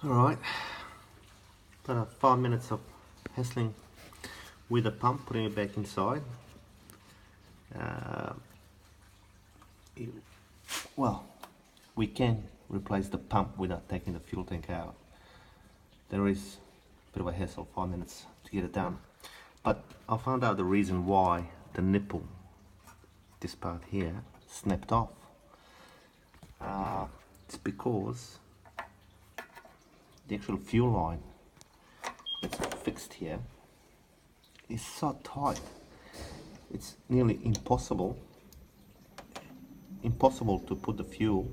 Alright, about 5 minutes of hassling with the pump, putting it back inside. Well, we can replace the pump without taking the fuel tank out. There is a bit of a hassle, 5 minutes to get it done. But I found out the reason why the nipple, this part here, snapped off. It's because the actual fuel line that's fixed here is so tight. It's nearly impossible to put the fuel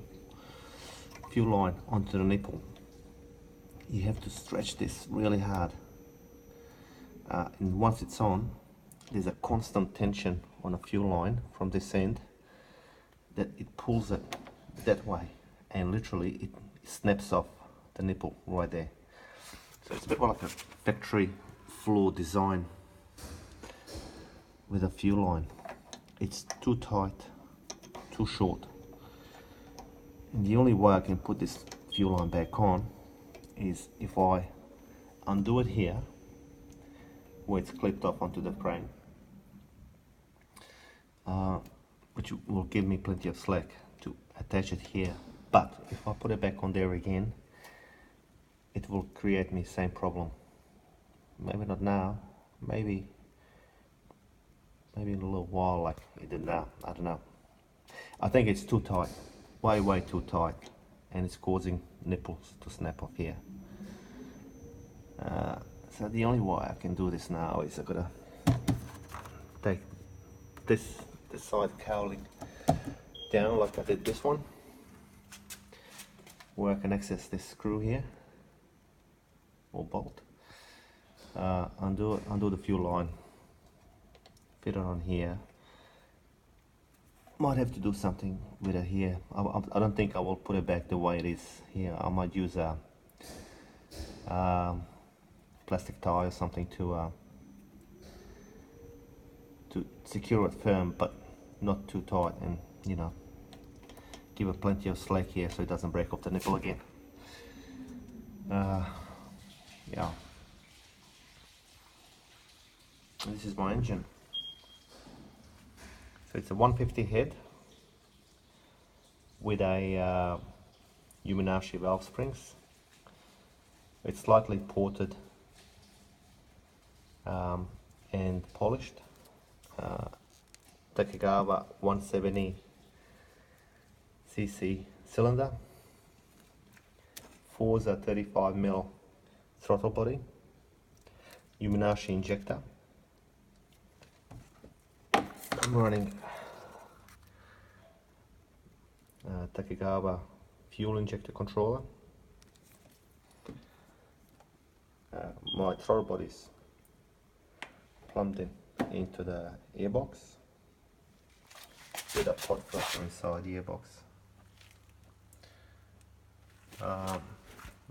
line onto the nipple. You have to stretch this really hard, and once it's on, there's a constant tension on a fuel line from this end that it pulls it that way, and literally it snaps off the nipple right there. So it's a bit more like a factory floor design with a fuel line. It's too tight, too short, and the only way I can put this fuel line back on is if I undo it here where it's clipped off onto the crane, which will give me plenty of slack to attach it here. But if I put it back on there again, it will create me same problem. Maybe not now, maybe in a little while like it did now. I don't know. I think it's too tight, way too tight, and it's causing nipples to snap off here. So the only way I can do this now is I've got to take this side cowling down like I did this one, where I can access this screw here or bolt, undo the fuel line, fit it on here. Might have to do something with it here. I don't think I will put it back the way it is here. I might use a plastic tie or something to secure it firm, but not too tight, and you know, give it plenty of slack here so it doesn't break off the nipple again. Yeah, this is my engine. So it's a 150 head with a Uminashi valve springs. It's slightly ported and polished. Takagawa 170 cc cylinder, Forza 35mm throttle body, Uminashi injector. I'm running Takagawa fuel injector controller. My throttle body's plumbed into the airbox with a pot flusher inside the airbox.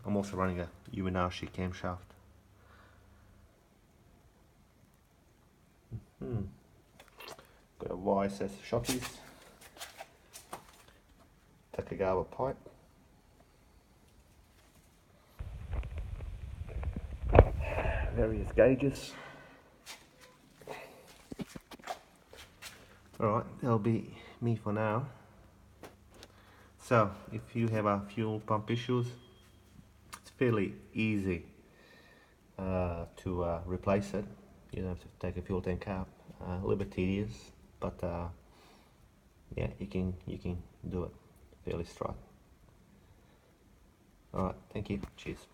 I'm also running a Uminashi camshaft. Got a YSS shockies, Takagawa pipe, various gauges. Alright, that'll be me for now. So if you have a fuel pump issues, it's fairly easy to replace it. You don't have to take a fuel tank out. A little bit tedious, but yeah, you can do it fairly straight. Alright, thank you, cheers.